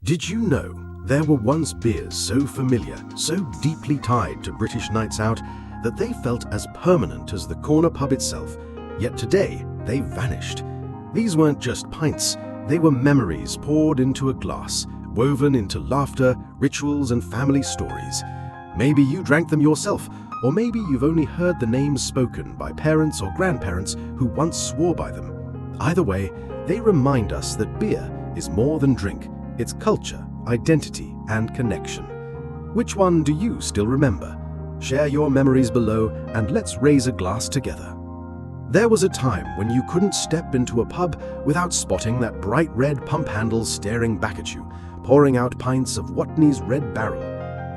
Did you know there were once beers so familiar, so deeply tied to British nights out, that they felt as permanent as the corner pub itself, yet today they vanished? These weren't just pints, they were memories poured into a glass, woven into laughter, rituals and family stories. Maybe you drank them yourself, or maybe you've only heard the names spoken by parents or grandparents who once swore by them. Either way, they remind us that beer is more than drink. It's culture, identity, and connection. Which one do you still remember? Share your memories below and let's raise a glass together. There was a time when you couldn't step into a pub without spotting that bright red pump handle staring back at you, pouring out pints of Watney's Red Barrel.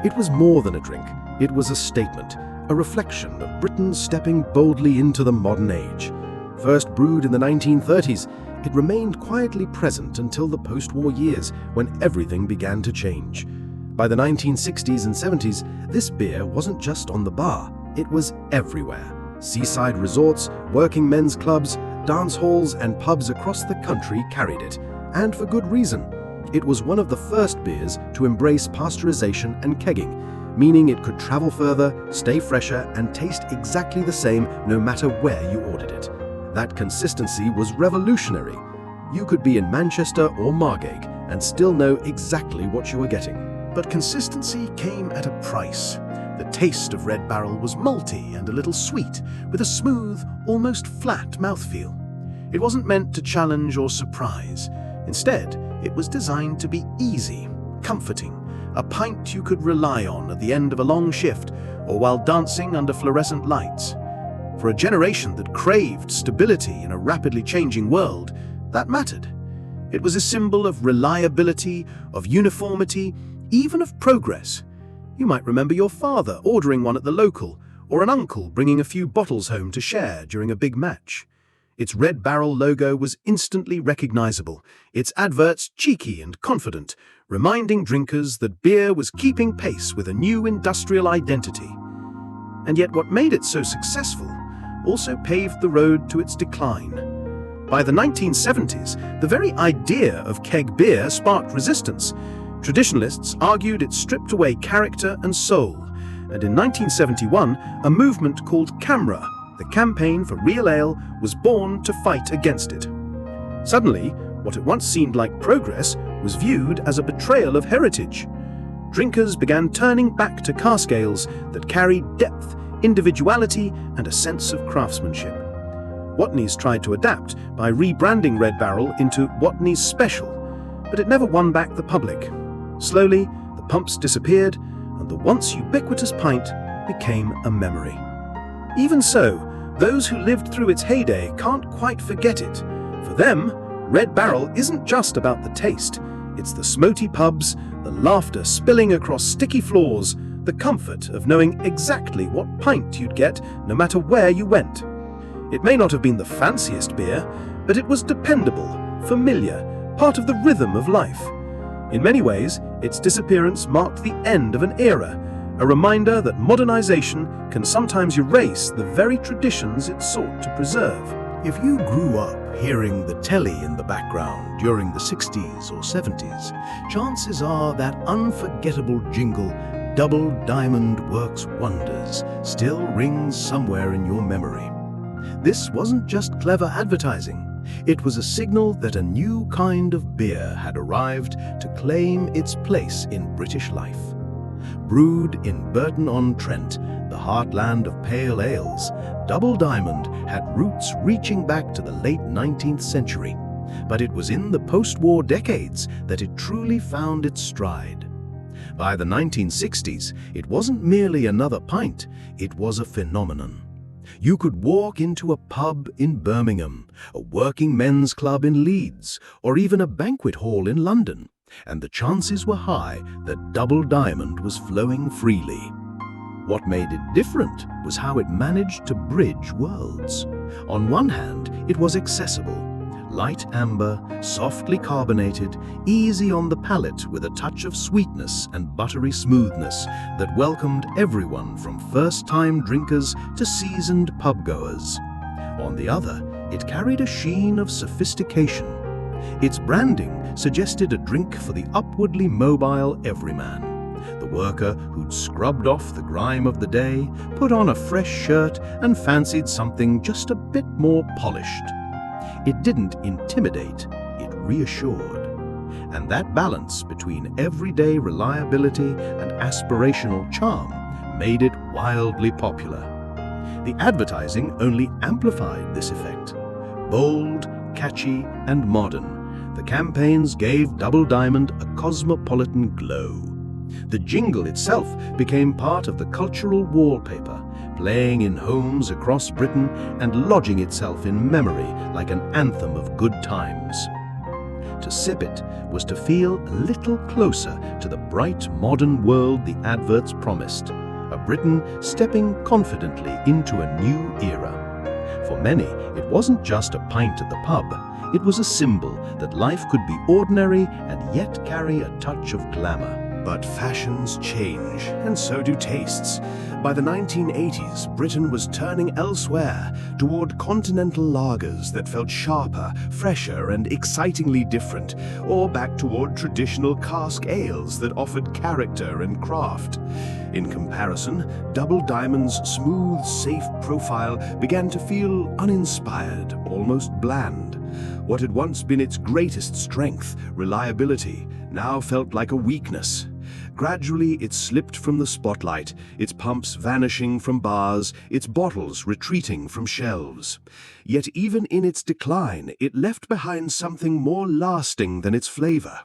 It was more than a drink. It was a statement, a reflection of Britain stepping boldly into the modern age. First brewed in the 1930s, it remained quietly present until the post-war years when everything began to change. By the 1960s and 70s, this beer wasn't just on the bar, it was everywhere. Seaside resorts, working men's clubs, dance halls and pubs across the country carried it, and for good reason. It was one of the first beers to embrace pasteurization and kegging, meaning it could travel further, stay fresher and taste exactly the same no matter where you ordered it. That consistency was revolutionary. You could be in Manchester or Margate and still know exactly what you were getting. But consistency came at a price. The taste of Red Barrel was malty and a little sweet, with a smooth, almost flat mouthfeel. It wasn't meant to challenge or surprise. Instead, it was designed to be easy, comforting, a pint you could rely on at the end of a long shift or while dancing under fluorescent lights. For a generation that craved stability in a rapidly changing world, that mattered. It was a symbol of reliability, of uniformity, even of progress. You might remember your father ordering one at the local, or an uncle bringing a few bottles home to share during a big match. Its Red Barrel logo was instantly recognizable, its adverts cheeky and confident, reminding drinkers that beer was keeping pace with a new industrial identity. And yet what made it so successful also paved the road to its decline. By the 1970s, the very idea of keg beer sparked resistance. Traditionalists argued it stripped away character and soul, and in 1971, a movement called CAMRA, the Campaign for Real Ale, was born to fight against it. Suddenly, what at once seemed like progress was viewed as a betrayal of heritage. Drinkers began turning back to cask ales that carried depth, individuality, and a sense of craftsmanship. Watney's tried to adapt by rebranding Red Barrel into Watney's Special, but it never won back the public. Slowly, the pumps disappeared, and the once ubiquitous pint became a memory. Even so, those who lived through its heyday can't quite forget it. For them, Red Barrel isn't just about the taste. It's the smoky pubs, the laughter spilling across sticky floors, the comfort of knowing exactly what pint you'd get no matter where you went. It may not have been the fanciest beer, but it was dependable, familiar, part of the rhythm of life. In many ways, its disappearance marked the end of an era, a reminder that modernization can sometimes erase the very traditions it sought to preserve. If you grew up hearing the telly in the background during the 60s or 70s, chances are that unforgettable jingle, "Double Diamond Works Wonders," still rings somewhere in your memory. This wasn't just clever advertising. It was a signal that a new kind of beer had arrived to claim its place in British life. Brewed in Burton-on-Trent, the heartland of pale ales, Double Diamond had roots reaching back to the late 19th century. But it was in the post-war decades that it truly found its stride. By the 1960s, it wasn't merely another pint, it was a phenomenon. You could walk into a pub in Birmingham, a working men's club in Leeds, or even a banquet hall in London, and the chances were high that Double Diamond was flowing freely. What made it different was how it managed to bridge worlds. On one hand, it was accessible. Light amber, softly carbonated, easy on the palate with a touch of sweetness and buttery smoothness that welcomed everyone from first-time drinkers to seasoned pubgoers. On the other, it carried a sheen of sophistication, Its branding suggested a drink for the upwardly mobile everyman. The worker who'd scrubbed off the grime of the day, put on a fresh shirt, and fancied something just a bit more polished. It didn't intimidate, it reassured. And that balance between everyday reliability and aspirational charm made it wildly popular. The advertising only amplified this effect. Bold, catchy, and modern, the campaigns gave Double Diamond a cosmopolitan glow. The jingle itself became part of the cultural wallpaper, playing in homes across Britain and lodging itself in memory like an anthem of good times. To sip it was to feel a little closer to the bright modern world the adverts promised, a Britain stepping confidently into a new era. For many, it wasn't just a pint at the pub, it was a symbol that life could be ordinary and yet carry a touch of glamour. But fashions change, and so do tastes. By the 1980s, Britain was turning elsewhere, toward continental lagers that felt sharper, fresher, and excitingly different, or back toward traditional cask ales that offered character and craft. In comparison, Double Diamond's smooth, safe profile began to feel uninspired, almost bland. What had once been its greatest strength, reliability, now felt like a weakness. Gradually, it slipped from the spotlight, its pumps vanishing from bars, its bottles retreating from shelves. Yet even in its decline, it left behind something more lasting than its flavor.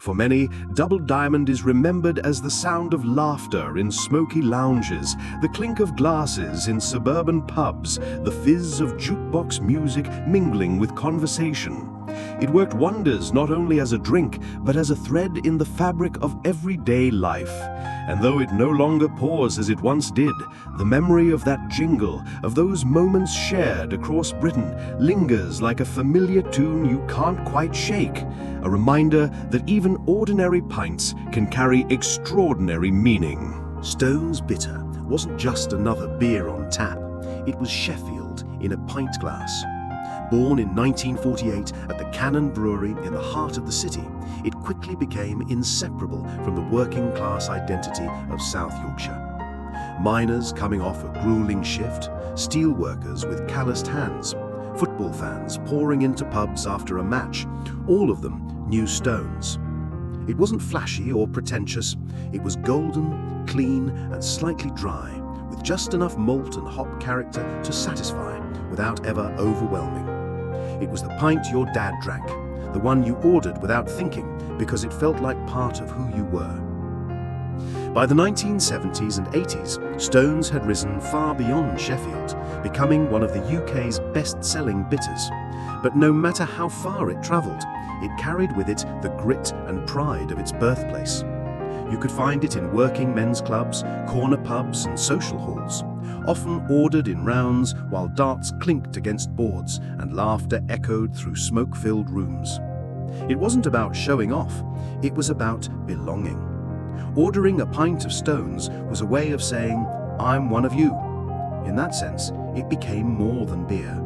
For many, Double Diamond is remembered as the sound of laughter in smoky lounges, the clink of glasses in suburban pubs, the fizz of jukebox music mingling with conversation. It worked wonders not only as a drink, but as a thread in the fabric of everyday life. And though it no longer pours as it once did, the memory of that jingle, of those moments shared across Britain, lingers like a familiar tune you can't quite shake, a reminder that even ordinary pints can carry extraordinary meaning. Stone's Bitter wasn't just another beer on tap, it was Sheffield in a pint glass. Born in 1948 at the Cannon Brewery in the heart of the city, it quickly became inseparable from the working-class identity of South Yorkshire. Miners coming off a grueling shift, steelworkers with calloused hands, football fans pouring into pubs after a match, all of them knew Stone's. It wasn't flashy or pretentious, it was golden, clean, and slightly dry, with just enough malt and hop character to satisfy without ever overwhelming. It was the pint your dad drank, the one you ordered without thinking because it felt like part of who you were. By the 1970s and 80s, Stone's had risen far beyond Sheffield, becoming one of the UK's best-selling bitters. But no matter how far it travelled, it carried with it the grit and pride of its birthplace. You could find it in working men's clubs, corner pubs, and social halls, often ordered in rounds while darts clinked against boards and laughter echoed through smoke-filled rooms. It wasn't about showing off, it was about belonging. Ordering a pint of Stone's was a way of saying, "I'm one of you." In that sense, it became more than beer.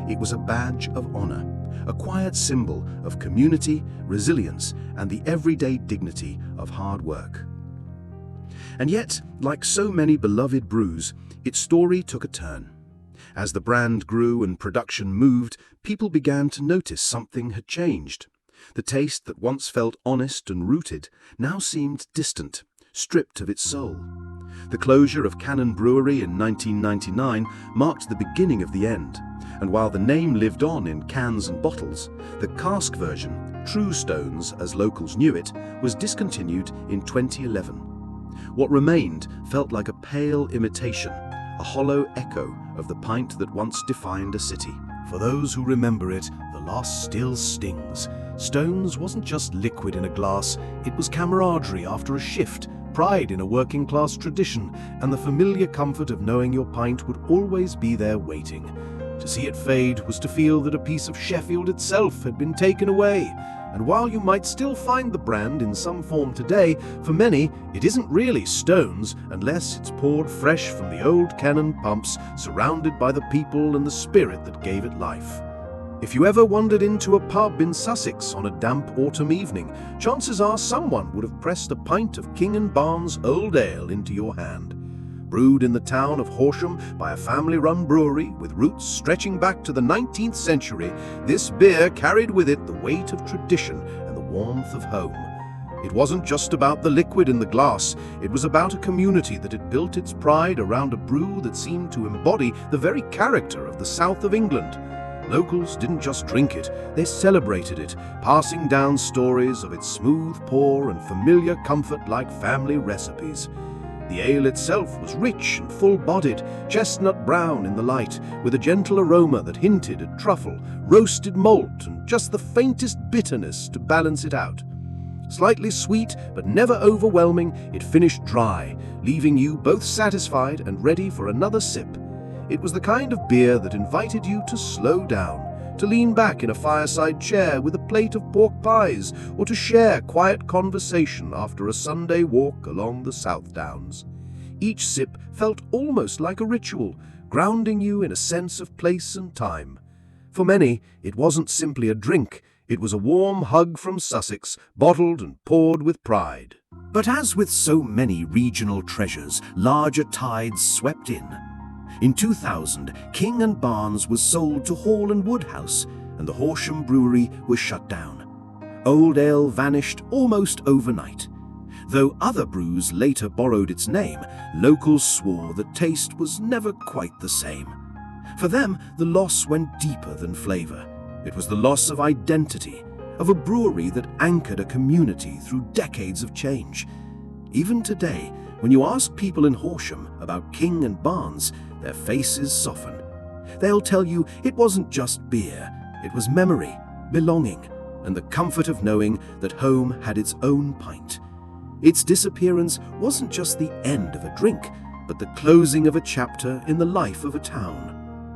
It was a badge of honor, a quiet symbol of community, resilience, and the everyday dignity of hard work. And yet, like so many beloved brews, its story took a turn. As the brand grew and production moved, people began to notice something had changed. The taste that once felt honest and rooted now seemed distant, stripped of its soul. The closure of Cannon Brewery in 1999 marked the beginning of the end, and while the name lived on in cans and bottles, the cask version, True Stone's as locals knew it, was discontinued in 2011. What remained felt like a pale imitation, a hollow echo of the pint that once defined a city. For those who remember it, the loss still stings. Stone's wasn't just liquid in a glass, it was camaraderie after a shift, pride in a working-class tradition, and the familiar comfort of knowing your pint would always be there waiting. To see it fade was to feel that a piece of Sheffield itself had been taken away. And while you might still find the brand in some form today, for many, it isn't really Stone's unless it's poured fresh from the old Cannon pumps, surrounded by the people and the spirit that gave it life. If you ever wandered into a pub in Sussex on a damp autumn evening, chances are someone would have pressed a pint of King and Barnes Old Ale into your hand. Brewed in the town of Horsham by a family-run brewery with roots stretching back to the 19th century, this beer carried with it the weight of tradition and the warmth of home. It wasn't just about the liquid in the glass, it was about a community that had built its pride around a brew that seemed to embody the very character of the south of England. Locals didn't just drink it, they celebrated it, passing down stories of its smooth pour and familiar comfort like family recipes. The ale itself was rich and full-bodied, chestnut brown in the light, with a gentle aroma that hinted at truffle, roasted malt, and just the faintest bitterness to balance it out. Slightly sweet, but never overwhelming, it finished dry, leaving you both satisfied and ready for another sip. It was the kind of beer that invited you to slow down, to lean back in a fireside chair with a plate of pork pies, or to share quiet conversation after a Sunday walk along the South Downs. Each sip felt almost like a ritual, grounding you in a sense of place and time. For many, it wasn't simply a drink, it was a warm hug from Sussex, bottled and poured with pride. But as with so many regional treasures, larger tides swept in. In 2000, King and Barnes was sold to Hall and Woodhouse, and the Horsham Brewery was shut down. Old Ale vanished almost overnight. Though other brews later borrowed its name, locals swore that taste was never quite the same. For them, the loss went deeper than flavor. It was the loss of identity, of a brewery that anchored a community through decades of change. Even today, when you ask people in Horsham about King and Barnes, their faces soften. They'll tell you it wasn't just beer, it was memory, belonging, and the comfort of knowing that home had its own pint. Its disappearance wasn't just the end of a drink, but the closing of a chapter in the life of a town.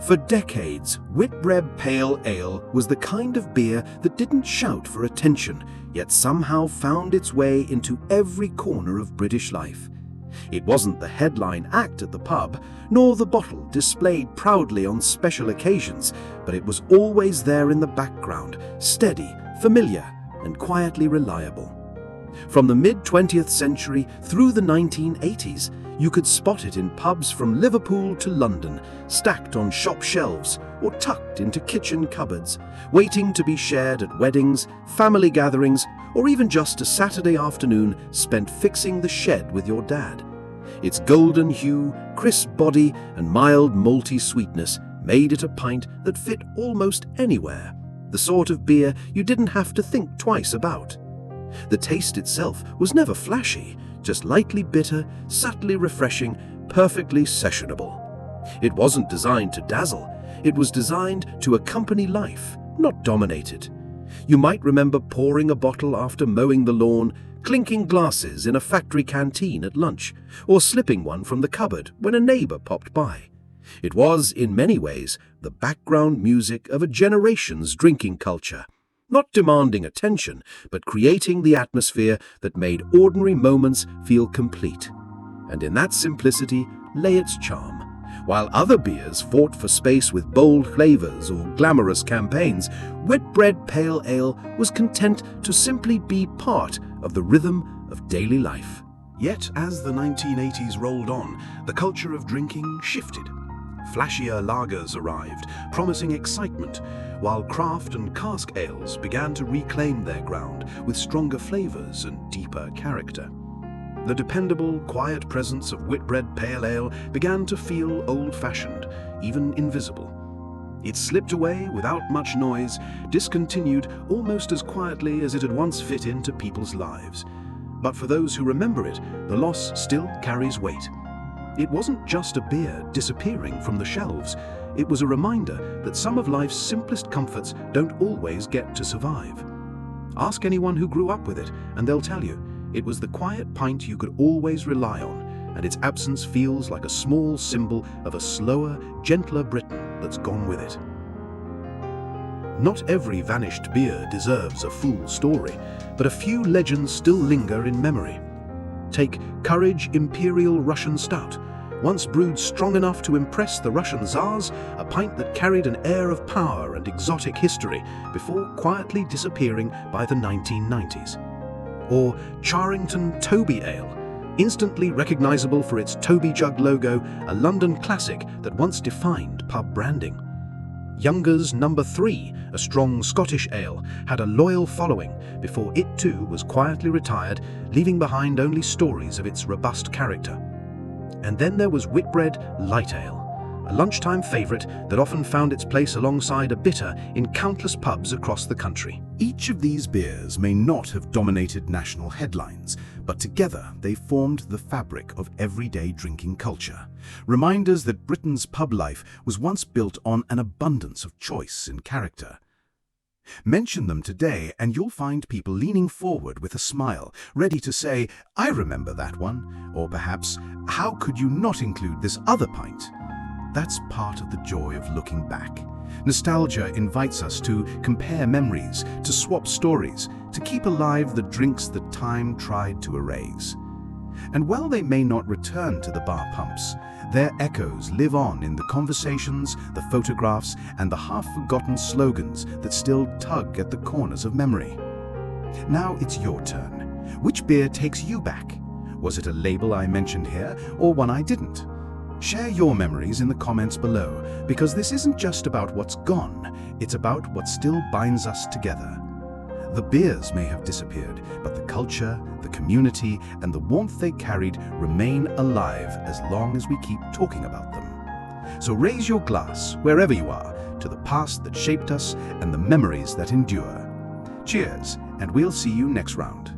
For decades, Whitbread Pale Ale was the kind of beer that didn't shout for attention, yet somehow found its way into every corner of British life. It wasn't the headline act at the pub, nor the bottle displayed proudly on special occasions, but it was always there in the background, steady, familiar, and quietly reliable. From the mid-20th century through the 1980s, you could spot it in pubs from Liverpool to London, stacked on shop shelves or tucked into kitchen cupboards, waiting to be shared at weddings, family gatherings, or even just a Saturday afternoon spent fixing the shed with your dad. Its golden hue, crisp body, and mild malty sweetness made it a pint that fit almost anywhere, the sort of beer you didn't have to think twice about. The taste itself was never flashy, just lightly bitter, subtly refreshing, perfectly sessionable. It wasn't designed to dazzle, it was designed to accompany life, not dominate it. You might remember pouring a bottle after mowing the lawn, clinking glasses in a factory canteen at lunch, or slipping one from the cupboard when a neighbor popped by. It was, in many ways, the background music of a generation's drinking culture, not demanding attention, but creating the atmosphere that made ordinary moments feel complete. And in that simplicity lay its charm. While other beers fought for space with bold flavors or glamorous campaigns, Whitbread Pale Ale was content to simply be part of the rhythm of daily life. Yet, as the 1980s rolled on, the culture of drinking shifted. Flashier lagers arrived, promising excitement, while craft and cask ales began to reclaim their ground with stronger flavors and deeper character. The dependable, quiet presence of Whitbread Pale Ale began to feel old-fashioned, even invisible. It slipped away without much noise, discontinued almost as quietly as it had once fit into people's lives. But for those who remember it, the loss still carries weight. It wasn't just a beer disappearing from the shelves. It was a reminder that some of life's simplest comforts don't always get to survive. Ask anyone who grew up with it, and they'll tell you, it was the quiet pint you could always rely on, and its absence feels like a small symbol of a slower, gentler Britain that's gone with it. Not every vanished beer deserves a full story, but a few legends still linger in memory. Take Courage Imperial Russian Stout, once brewed strong enough to impress the Russian Tsars, a pint that carried an air of power and exotic history before quietly disappearing by the 1990s. Or Charrington Toby Ale, instantly recognizable for its Toby jug logo, a London classic that once defined pub branding. Younger's No. 3, a strong Scottish ale, had a loyal following before it too was quietly retired, leaving behind only stories of its robust character. And then there was Whitbread Light Ale, a lunchtime favourite that often found its place alongside a bitter in countless pubs across the country. Each of these beers may not have dominated national headlines, but together they formed the fabric of everyday drinking culture. Reminders that Britain's pub life was once built on an abundance of choice and character. Mention them today and you'll find people leaning forward with a smile, ready to say, "I remember that one," or perhaps, "How could you not include this other pint?" That's part of the joy of looking back. Nostalgia invites us to compare memories, to swap stories, to keep alive the drinks that time tried to erase. And while they may not return to the bar pumps, their echoes live on in the conversations, the photographs, and the half-forgotten slogans that still tug at the corners of memory. Now it's your turn. Which beer takes you back? Was it a label I mentioned here, or one I didn't? Share your memories in the comments below, because this isn't just about what's gone, it's about what still binds us together. The beers may have disappeared, but the culture, the community, and the warmth they carried remain alive as long as we keep talking about them. So raise your glass, wherever you are, to the past that shaped us and the memories that endure. Cheers, and we'll see you next round.